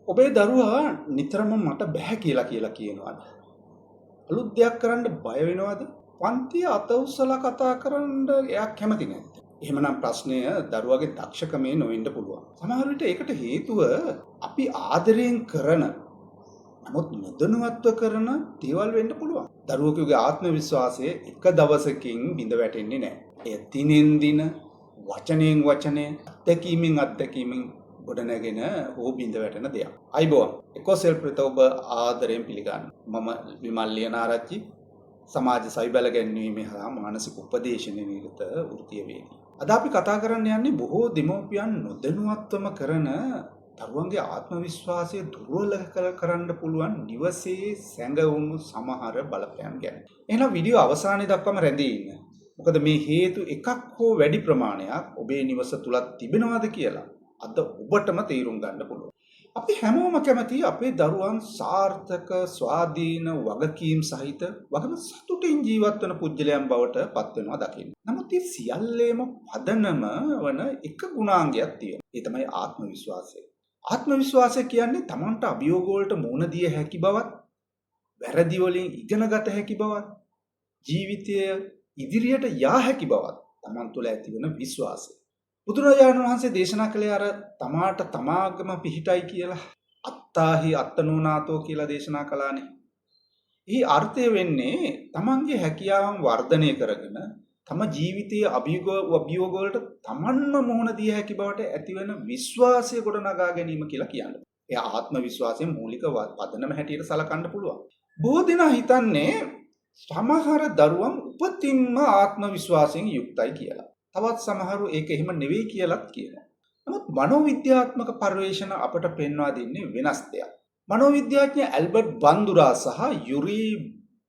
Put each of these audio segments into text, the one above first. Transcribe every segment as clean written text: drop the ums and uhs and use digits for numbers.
ඔබේ දරුවා නිතරම මට බෑ කියලා කියනවාද? අලුත් දෙයක් කරන්න බය වෙනවද? පන්තිය අත උස්සලා කතා කරන්න එයා කැමති නැද්ද? එහෙමනම් ප්‍රශ්නය දරුවාගේ දක්ෂකමේ නොවෙන්න පුළුවන්. සමහර විට ඒකට හේතුව අපි ආදරයෙන් කරන නමුත් නොදැනුවත්ව කරන දේවල් වෙන්න පුළුවන්. දරුවෙකුගේ ආත්ම විශ්වාසය එක දවසකින් බිඳ වැටෙන්නේ නැහැ. එය දිනෙන් දින වචනයෙන් වචනය අත්දැකීමෙන් ගොඩනැගෙන හෝ බිඳ වැටෙන දෙයක්. අයිබෝන් එකොසෙල්ෆ් වෙත ඔබ ආදරයෙන් පිළිගන්න. මම විමල් ලියනාරච්චි සමාජ සවිබල ගැන්වීමේ හා මානසික උපදේශන නිරත වෘත්තීය වේදී. අද අපි කතා කරන්න යන්නේ බොහෝ දෙමව්පියන් නොදැනුවත්වම කරන දරුවන්ගේ ආත්ම විශ්වාසය දුර්වල කරන්න පුළුවන් නිවසේ සැඟවුණු සමහර බලපෑම් ගැන. එහෙනම් වීඩියෝ අවසානයේ දක්වාම රැඳී ඉන්න. මොකද මේ හේතු එකක් හෝ වැඩි ප්‍රමාණයක් ඔබේ නිවස තුලත් තිබෙනවද කියලා අද ඔබටම තීරුම් ගන්න පුළුවන්. අපි හැමෝම කැමති අපේ දරුවන් සාර්ථක, ස්වාධීන, වගකීම් සහිත වගේම සතුටින් ජීවත් වන පුද්ගලයන් බවට පත් වෙනවා දකින්න. නමුත් මේ සියල්ලේම පදනම වන එක ගුණාංගයක් තියෙනවා. ඒ තමයි ආත්ම විශ්වාසය. ආත්ම විශ්වාසය කියන්නේ Tamanට අභියෝග වලට මුහුණ දිය හැකි බවත්, වැරදි වලින් ඉගෙන ගත හැකි බවත්, ජීවිතය ඉදිරියට යා හැකි බවත් Taman තුළ ඇතිවන විශ්වාසය. බුදුරජාණන් වහන්සේ දේශනා කළේ අර තමාට තමාගම පිහිටයි කියලා අත්තාහි අත්තනෝනාතෝ කියලා දේශනා කළානේ. ඊ අර්ථය වෙන්නේ Tamanගේ හැකියාවන් වර්ධනය කරගෙන තම ජීවිතයේ අභියෝග වලට Tamanම මුහුණ දිය හැකි බවට ඇතිවන විශ්වාසය ගොඩනගා ගැනීම කියලා කියන්නේ. ඒ ආත්ම විශ්වාසයේ මූලික පදනම හැටියට සලකන්න පුළුවන්. බොහෝ දෙනා හිතන්නේ සමහර දරුවන් උපතින්ම ආත්ම විශ්වාසයෙන් යුක්තයි කියලා. තවත් සමහරු ඒක එහෙම නෙවෙයි කියලාත් කියනවා. නමුත් මනෝවිද්‍යාත්මක පරිශන අපට පෙන්වා දෙන්නේ වෙනස් දෙයක්. මනෝවිද්‍යාඥ ඇල්බර්ට් බන්දුරා සහ යුරි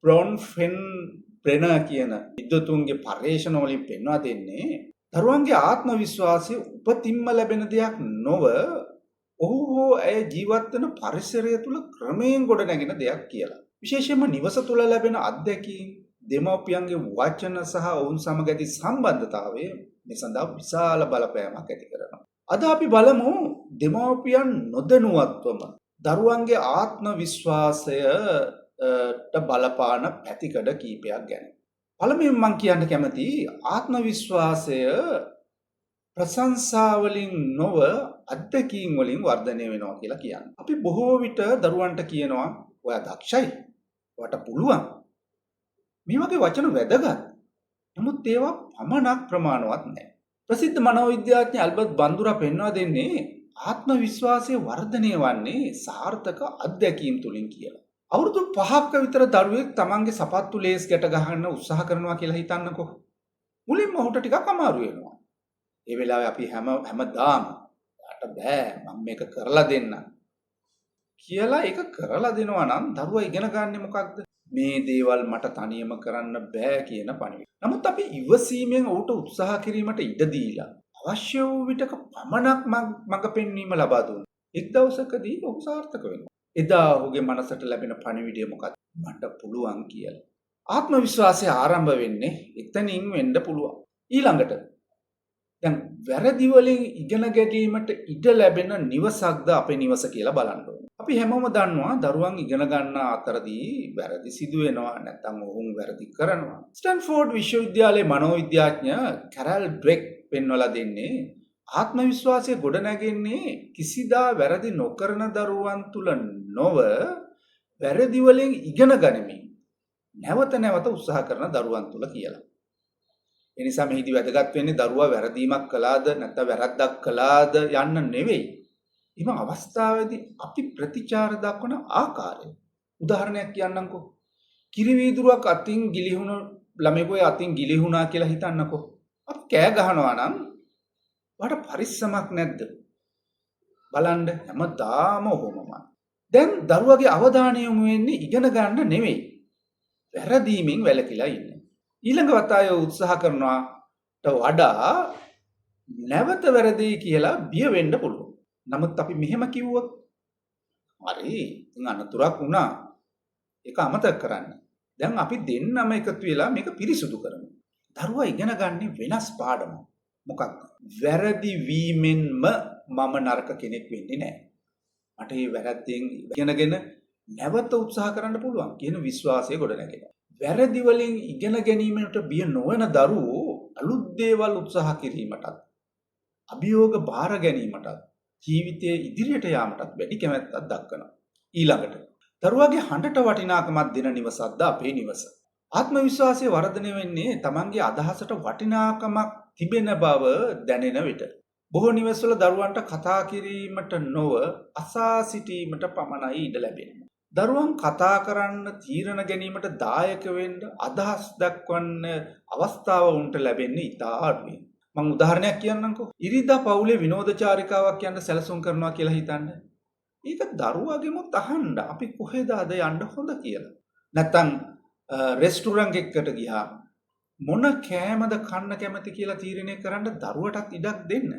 බ්‍රොන්ෆෙන්බ්‍රෙනර් කියන විද්වතුන්ගේ පරිශන වලින් පෙන්වා දෙන්නේ දරුවන්ගේ ආත්ම විශ්වාසය උපතින්ම ලැබෙන දෙයක් නොව ඔහු හෝ ඇය ජීවත් වෙන පරිසරය තුල ක්‍රමයෙන් ගොඩනැගෙන දෙයක් කියලා. විශේෂයෙන්ම නිවස තුල ලැබෙන අත්දැකීම්, දෙමව්පියන්ගේ වචන සහ ඔවුන් සමග ඇති සම්බන්ධතාවය මේ සඳහා විශාල බලපෑමක් ඇති කරනවා. අද අපි බලමු දෙමව්පියන් නොදැනුවත්වම දරුවන්ගේ ආත්ම විශ්වාසයට බලපාන පැතිකඩ කීපයක් ගැන. පළමුවෙන් මම කියන්න කැමති ආත්ම විශ්වාසය ප්‍රශංසා වලින් නොව අත්දැකීම් වලින් වර්ධනය වෙනවා කියලා කියන්නේ. අපි බොහෝ විට දරුවන්ට කියනවා ඔයා දක්ෂයි, ඔයාට පුළුවන්. මේ වගේ වචන වැදගත්. නමුත් ඒවා පමණක් ප්‍රමාණවත් නැහැ. ප්‍රසිද්ධ මනෝවිද්‍යාඥ ඇල්බර්ට් බන්දුරා පෙන්වා දෙන්නේ ආත්ම විශ්වාසයේ වර්ධනය වන්නේ සාර්ථක අත්දැකීම් තුලින් කියලා. අවුරුදු 5ක විතර දරුවෙක් තමන්ගේ සපත්තු ලේස් ගැට ගහන්න උත්සාහ කරනවා කියලා හිතන්නකෝ. මුලින්ම ඔහුට ටිකක් අමාරු වෙනවා. ඒ වෙලාවේ අපි හැමදාම "යාට බෑ, මම මේක කරලා දෙන්නම්" කියලා ඒක කරලා දෙනවා නම් දරුවා ඉගෙන ගන්නේ මොකක්ද? මේ දේවල් මට තනියම කරන්න බෑ කියන පණිවිඩය. නමුත් අපි ඉවසීමෙන් ඔහුට උත්සාහ කිරීමට ඉඩ දීලා අවශ්‍ය වූ විටක පමණක් මඟ පෙන්වීම ලබා දුන්නා. එක් දවසකදී ඔහු සාර්ථක වෙනවා. එදා ඔහුගේ මනසට ලැබෙන පණිවිඩය මොකක්ද? මට පුළුවන් කියලා. ආත්ම විශ්වාසය ආරම්භ වෙන්නේ එතනින් වෙන්න පුළුවන්. ඊළඟට දැන් වැරදි වලින් ඉගෙන ගැනීමට ඉඩ ලැබෙන නිවසක්ද අපේ නිවස කියලා බලන්න ඕනේ. අපි හැමෝම දන්නවා දරුවන් ඉගෙන ගන්න අතරදී වැරදි සිදු වෙනවා, නැත්නම් ඔවුන් වැරදි කරනවා. ස්ටැන්ෆෝඩ් විශ්වවිද්‍යාලයේ මනෝවිද්‍යාඥ කැරල් ඩ්වෙක් පෙන්වලා දෙන්නේ ආත්ම විශ්වාසය ගොඩනැගෙන්නේ කිසිදා වැරදි නොකරන දරුවන් තුල නොව වැරදි වලින් ඉගෙන ගනිමින් නැවත නැවත උත්සාහ කරන දරුවන් තුල කියලා. ඒ නිසා මෙහිදී වැදගත් වෙන්නේ දරුවා වැරදීමක් කළාද නැත්නම් වැරද්දක් කළාද යන්න නෙවෙයි. එම අවස්ථාවේදී අපි ප්‍රතිචාර දක්වන ආකාරය. උදාහරණයක් කියන්නම්කෝ. කිරි වීදුරුවක් අතින් ගිලිහුණු ළමයෙකුගේ අතින් ගිලිහුණා කියලා හිතන්නකෝ. අපි කෑ ගහනවා නම් වට පරිස්සමක් නැද්ද? බලන්න හැමදාම ඔහොමමයි. දැන් දරුවගේ අවධානය යොමු වෙන්නේ ඉගෙන ගන්න නෙවෙයි. වැරදීමෙන් වැළකීලා ඉන්න. ඊළඟ වතාවේ උත්සාහ කරනවාට වඩා නැවත වැරදි කියලා බිය වෙන්න පුළුවන්. නමුත් අපි මෙහෙම කිව්වොත් හරි ඉතින් අනතුරක් වුණා. ඒක අමතක කරන්න. දැන් අපි දෙන්නම එකතු වෙලා මේක පිරිසුදු කරමු. දරුවා ඉගෙන ගන්න වෙනස් පාඩමක්. මොකක්ද? වැරදි වීමෙන්ම මම නරක කෙනෙක් වෙන්නේ නැහැ. මට මේ වැරද්දෙන් ඉගෙනගෙන නැවත උත්සාහ කරන්න පුළුවන් කියන විශ්වාසය ගොඩනැගෙනවා. වැරදි වලින් ඉගෙන ගැනීමට බිය නොවන දරුවෝ අලුත් දේවල් උත්සාහ කිරීමටත් අභියෝග බාර ගැනීමටත් ජීවිතයේ ඉදිරියට යාමටත් වැඩි කැමැත්තක් දක්වනවා. ඊළඟට දරුවාගේ හඬට වටිනාකමක් දෙන නිවසක්ද අපේ නිවස. ආත්ම විශ්වාසය වර්ධනය වෙන්නේ තමන්ගේ අදහසට වටිනාකමක් තිබෙන බව දැනෙන විට. බොහෝ නිවස්වල දරුවන්ට කතා කිරීමට නොව අසා සිටීමට පමණයි ඉඩ ලැබෙන්නේ. දරුවන් කතා කරන්න තීරණ ගැනීමට දායක වෙන්න අදහස් දක්වන්න අවස්ථාව උන්ට ලැබෙන්නේ ඉතා අඩුයි. මම උදාහරණයක් කියන්නම්කෝ. ඉරිදා පවුලේ විනෝද චාරිකාවක් යන්න සැලසුම් කරනවා කියලා හිතන්න. ඒක දරුවාගෙමුත් අහන්න අපි කොහෙද අද යන්න හොඳ කියලා. නැත්තම් රෙස්ටුරන්ට් එකකට ගියාම මොන කෑමද කන්න කැමති කියලා තීරණය කරන්න දරුවටත් ඉඩක් දෙන්න.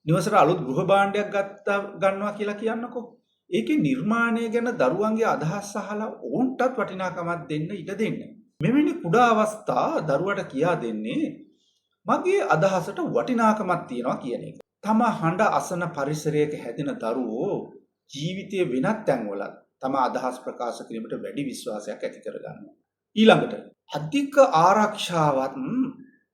නිවසට අලුත් ගෘහ භාණ්ඩයක් ගන්නවා කියලා කියන්නකෝ. ඒකේ නිර්මාණය ගැන දරුවන්ගේ අදහස් අහලා ඕන්ටත් වටිනාකමක් දෙන්න ඉඩ දෙන්න. මෙවැනි කුඩා අවස්ථා දරුවට කියා දෙන්නේ මගේ අදහසට වටිනාකමක් තියෙනවා කියන එක. තම හඬ අසන පරිසරයක හැදෙන දරුවෝ ජීවිතයේ වෙනත් තැන්වල තම අදහස් ප්‍රකාශ කිරීමට වැඩි විශ්වාසයක් ඇති කරගන්නවා. ඊළඟට අධික ආරක්ෂාවත්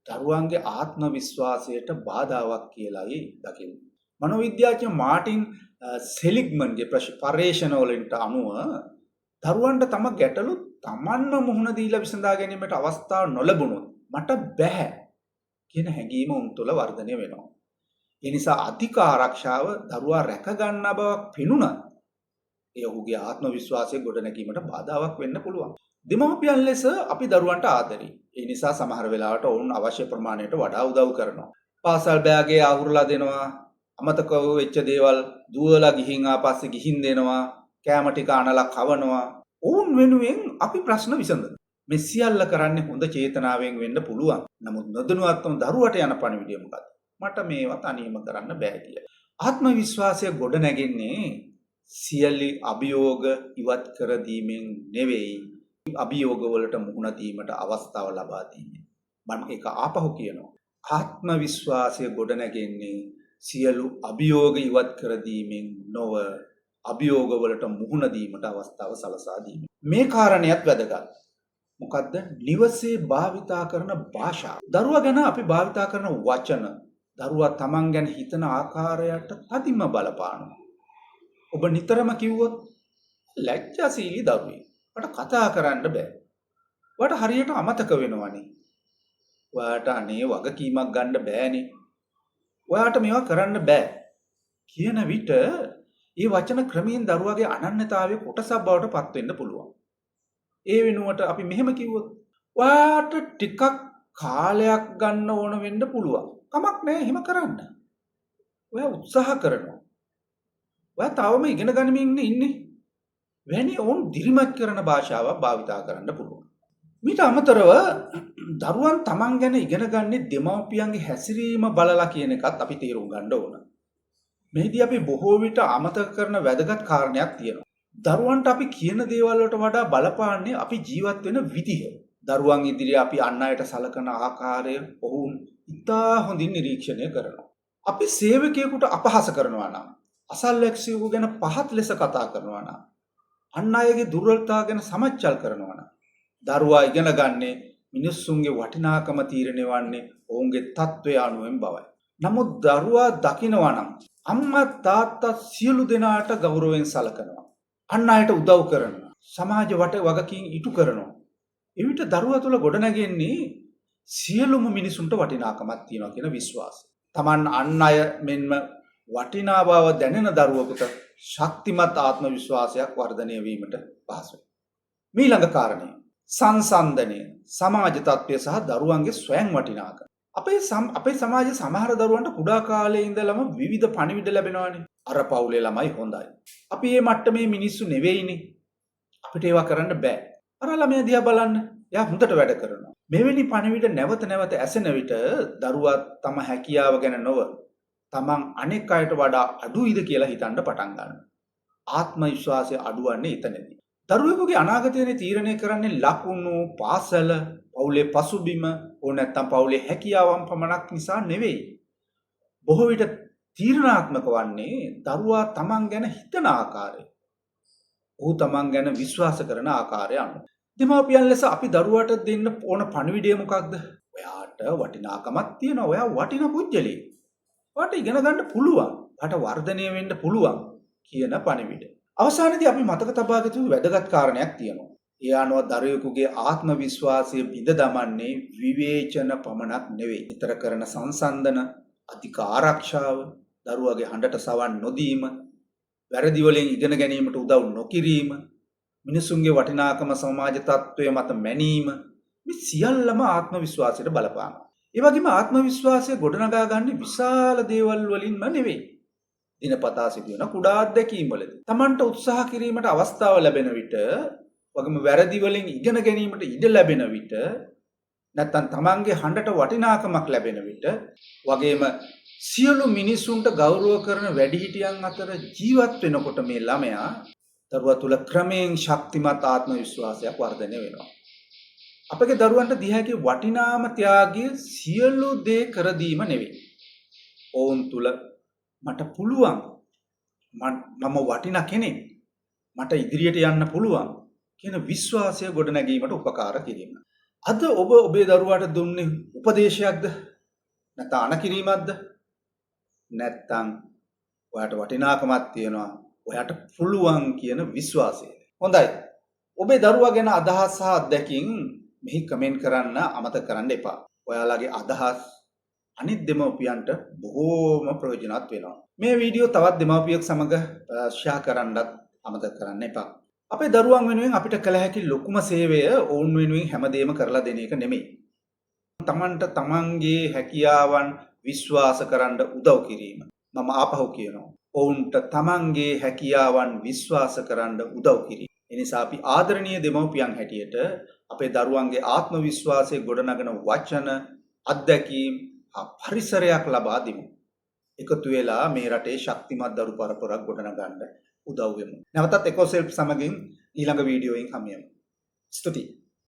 දරුවන්ගේ ආත්ම විශ්වාසයට බාධාවක් කියලායි දකින්නේ. මනෝවිද්‍යාඥ මාටින් සෙලිග්මන්ගේ පර්යේෂණ වලට අනුව දරුවන්ට තම ගැටලු තමන්ම මුහුණ දීලා විසඳා ගැනීමට අවස්ථාව නොලැබුණොත් මට බැහැ කියන හැඟීම උන් තුළ වර්ධනය වෙනවා. ඒ නිසා අධික ආරක්ෂාව දරුවා රැක ගන්න බවක් පෙනුණත් ඒ ඔහුගේ ආත්ම විශ්වාසය ගොඩනැගීමට බාධාවක් වෙන්න පුළුවන්. දෙමව්පියන් ලෙස අපි දරුවන්ට ආදරෙයි. ඒ නිසා සමහර වෙලාවට ඔවුන් අවශ්‍ය ප්‍රමාණයට වඩා උදව් කරනවා. පාසල් බෑගේ ආවුරලා දෙනවා. අමතක වෙච්ච දේවල් දුවලා ගිහින් ආපස්සේ ගිහින් දෙනවා. කෑම ටික අනලා කවනවා. ඔවුන් වෙනුවෙන් අපි ප්‍රශ්න විසඳනවා. මේ සියල්ල කරන්නේ හොඳ චේතනාවෙන් වෙන්න පුළුවන්. නමුත් නොදැනුවත්වම දරුවට යන පණිවිඩය මොකක්ද? මට මේවා තනියම කරන්න බෑ කියලා. ආත්ම විශ්වාසය ගොඩ නැගෙන්නේ සියලි අභියෝග ඉවත් කර දීමෙන් නෙවෙයි, අභියෝග වලට මුහුණ දීමට අවස්ථාව ලබා දීමෙන්. මම ඒක ආපහු කියනවා. ආත්ම විශ්වාසය ගොඩ නැගෙන්නේ සියලු අභියෝග ඉවත් කර දීමෙන් නොව අභියෝග වලට මුහුණ දීමට අවස්ථාව සලසා දීමෙන්. මේ කාරණයක් වැදගත්. මොකද්ද? නිවසේ භාවිතා කරන භාෂාව. දරුවා ගැන අපි භාවිතා කරන වචන දරුවා තමන් ගැන හිතන ආකාරයට තදින්ම බලපානවා. ඔබ නිතරම කිව්වොත් ලැජ්ජාශීලී දරුවෙක්. ඔයාට කතා කරන්න බෑ. ඔයාට හරියට අමතක වෙනවනේ. ඔයාට අනේ වගකීමක් ගන්න බෑනේ. ඔයාට මේවා කරන්න බෑ කියන විට ඒ වචන ක්‍රමයෙන් දරුවාගේ අනන්‍යතාවයේ කොටසක් බවට පත් වෙන්න පුළුවන්. ඒ වෙනුවට අපි මෙහෙම කිව්වොත් ඔයාට ටිකක් කාලයක් ගන්න ඕන වෙන්න පුළුවන්. කමක් නැහැ එහෙම කරන්න. ඔයා උත්සාහ කරනවා. ඔයා තවම ඉගෙන ගනිමින් ඉන්නේ. වැනි ඔවුන් දිරිමත් කරන භාෂාවක් භාවිතා කරන්න පුළුවන්. මීට අමතරව දරුවන් තමන් ගැන ඉගෙන ගන්නේ දෙමව්පියන්ගේ හැසිරීම බලලා කියන එකත් අපි තේරුම් ගන්න ඕන. මෙහිදී අපි බොහෝ විට අමතක කරන වැදගත් කාරණයක් තියෙනවා. දරුවන්ට අපි කියන දේවල් වලට වඩා බලපාන්නේ අපි ජීවත් වෙන විදිහ. දරුවන් ඉදිරියේ අපි අන් අයට සලකන ආකාරය ඔවුන් ඉතා හොඳින් නිරීක්ෂණය කරනවා. අපි සේවකයෙකුට අපහාස කරනවා නම්, අසල්වැසියෙකු ගැන පහත් ලෙස කතා කරනවා නම්, අන් අයගේ දුර්වලතා ගැන සමච්චල් කරනවා නම්, දරුවා ඉගෙන ගන්නේ මිනිස්සුන්ගේ වටිනාකම තීරණය වන්නේ ඔවුන්ගේ තත්ත්වය අනුවෙන් බවයි. නමුත් දරුවා දකිනවා නම් අම්මා තාත්තා සියලු දෙනාට ගෞරවයෙන් සලකනවා. අන් අයට උදව් කරනවා. සමාජ වගකීම් ඉටු කරනවා. එවිට දරුවා තුළ ගොඩනැගෙන්නේ සියලුම මිනිසුන්ට වටිනාකමක් තියෙනවා කියන විශ්වාසය. Taman අන් අය මෙන්ම වටිනා බව දැනෙන දරුවෙකුට ශක්තිමත් ආත්ම විශ්වාසයක් වර්ධනය වීමට පහසුයි. ඊළඟ කාරණය සංසන්දනය, සමාජ තත්ත්වය සහ දරුවන්ගේ ස්වයං වටිනාකම. අපේ සමාජයේ සමහර දරුවන්ට කුඩා කාලේ ඉඳලම විවිධ පණිවිඩ ලැබෙනවානේ. අර පවුලේ ළමයි හොඳයි. අපි මේ මට්ටමේ මිනිස්සු නෙවෙයිනේ. අපිට ඒවා කරන්න බෑ. අර ළමයා දිහා බලන්න. එයා හොඳට වැඩ කරනවා. මෙවැනි පණිවිඩ නැවත නැවත ඇසෙන විට දරුවා තම හැකියාව ගැන නොව තමන් අනෙක් අයට වඩා අඩුයිද කියලා හිතන්න පටන් ගන්නවා. ආත්ම විශ්වාසය අඩුවන්නේ එතනදී. දරුවෙකුගේ අනාගතයනේ තීරණය කරන්නේ ලකුණු, පාසල, පවුලේ පසුබිම, ඕන නැත්නම් පවුලේ හැකියාවන් පමණක් නිසා නෙවෙයි. බොහෝ විට තීරණාත්මක වන්නේ දරුවා තමන් ගැන හිතන ආකාරය. ඔහු තමන් ගැන විශ්වාස කරන ආකාරය අනුව. දෙමාපියන් ලෙස අපි දරුවාට දෙන්න ඕන පණිවිඩය මොකක්ද? ඔයාට වටිනාකමක් තියෙනවා. ඔයා වටින පුජ්‍යලෙක්. ඔයාට ඉගෙන ගන්න පුළුවන්. ඔයාට වර්ධනය වෙන්න පුළුවන් කියන පණිවිඩය. අවසානයේදී අපි මතක තබා ගත යුතු වැදගත් කාරණයක් තියෙනවා. ඒ අනුව දරුවෙකුගේ ආත්ම විශ්වාසය බිඳ දමන්නේ විවේචන පමණක් නෙවෙයි. ඊතර කරන සංසන්දන, අධික ආරක්ෂාව, දරුවගේ හඬට සවන් නොදීම, වැරදි වලින් ඉගෙන ගැනීමට උදව් නොකිරීම, මිනිසුන්ගේ වටිනාකම සමාජ තත්ත්වය මත මැනීම, මේ සියල්ලම ආත්ම විශ්වාසයට බලපානවා. ඒ වගේම ආත්ම විශ්වාසය ගොඩනගා ගන්න විශාල දේවල් වලින්ම නෙවෙයි. දිනපතා සිදුවන කුඩා අත්දැකීම් වලදී. Tamanට උත්සාහ කිරීමට අවස්ථාව ලැබෙන විට, වගේම වැරදි වලින් ඉගෙන ගැනීමට ඉඩ ලැබෙන විට, නැත්නම් Tamanගේ හඬට වටිනාකමක් ලැබෙන විට, වගේම සියලු මිනිසුන්ට ගෞරව කරන වැඩිහිටියන් අතර ජීවත් වෙනකොට මේ ළමයා දරුවා තුල ක්‍රමයෙන් ශක්තිමත් ආත්ම විශ්වාසයක් වර්ධනය වෙනවා. අපගේ දරුවන්ට දිය හැකි වටිනාම ත්‍යාගය සියලු දේ කර දීම නෙවෙයි. ඔවුන් තුල මට පුළුවන්, මම වටිනා කෙනෙක්, මට ඉදිරියට යන්න පුළුවන් කියන විශ්වාසය ගොඩනැගීමට උපකාර කිරීම. අද ඔබ ඔබේ දරුවාට දුන්නේ උපදේශයක්ද? නැත්නම් අනකිරීමක්ද? නැත්නම් ඔයාට වටිනාකමක් තියෙනවා, ඔයාට පුළුවන් කියන විශ්වාසය. හොඳයි. ඔබේ දරුවා ගැන අදහස් සහ අත්දැකීම් මෙහි කමෙන්ට් කරන්න අමතක කරන්න එපා. ඔයාලගේ අදහස් අනිත් දෙමව්පියන්ට බොහෝම ප්‍රයෝජනවත් වෙනවා. මේ වීඩියෝ තවත් දෙමව්පියෙක් සමග ෂෙයා කරන්නත් අමතක කරන්න එපා. අපේ දරුවන් වෙනුවෙන් අපිට කළ හැකි ලොකුම සේවය ඔවුන් වෙනුවෙන් හැමදේම කරලා දෙන එක නෙමෙයි. තමන්ට තමන්ගේ හැකියාවන් විශ්වාස කරන්න උදව් කිරීම. මම ආපහු කියනවා. ඔවුන්ට තමන්ගේ හැකියාවන් විශ්වාස කරන්න උදව් කිරීම. එනිසා අපි ආදරණීය දෙමව්පියන් හැටියට අපේ දරුවන්ගේ ආත්ම විශ්වාසය ගොඩනගන වචන, අත්දැකීම් හා පරිසරයක් ලබා දෙමු. එකතු වෙලා මේ රටේ ශක්තිමත් දරු පරපුරක් ගොඩනගන්න උදව් වෙමු. නැවතත් එකොසෙල්ෆ් සමගින් ඊළඟ වීඩියෝයෙන් හමු වෙමු. ස්තුතියි.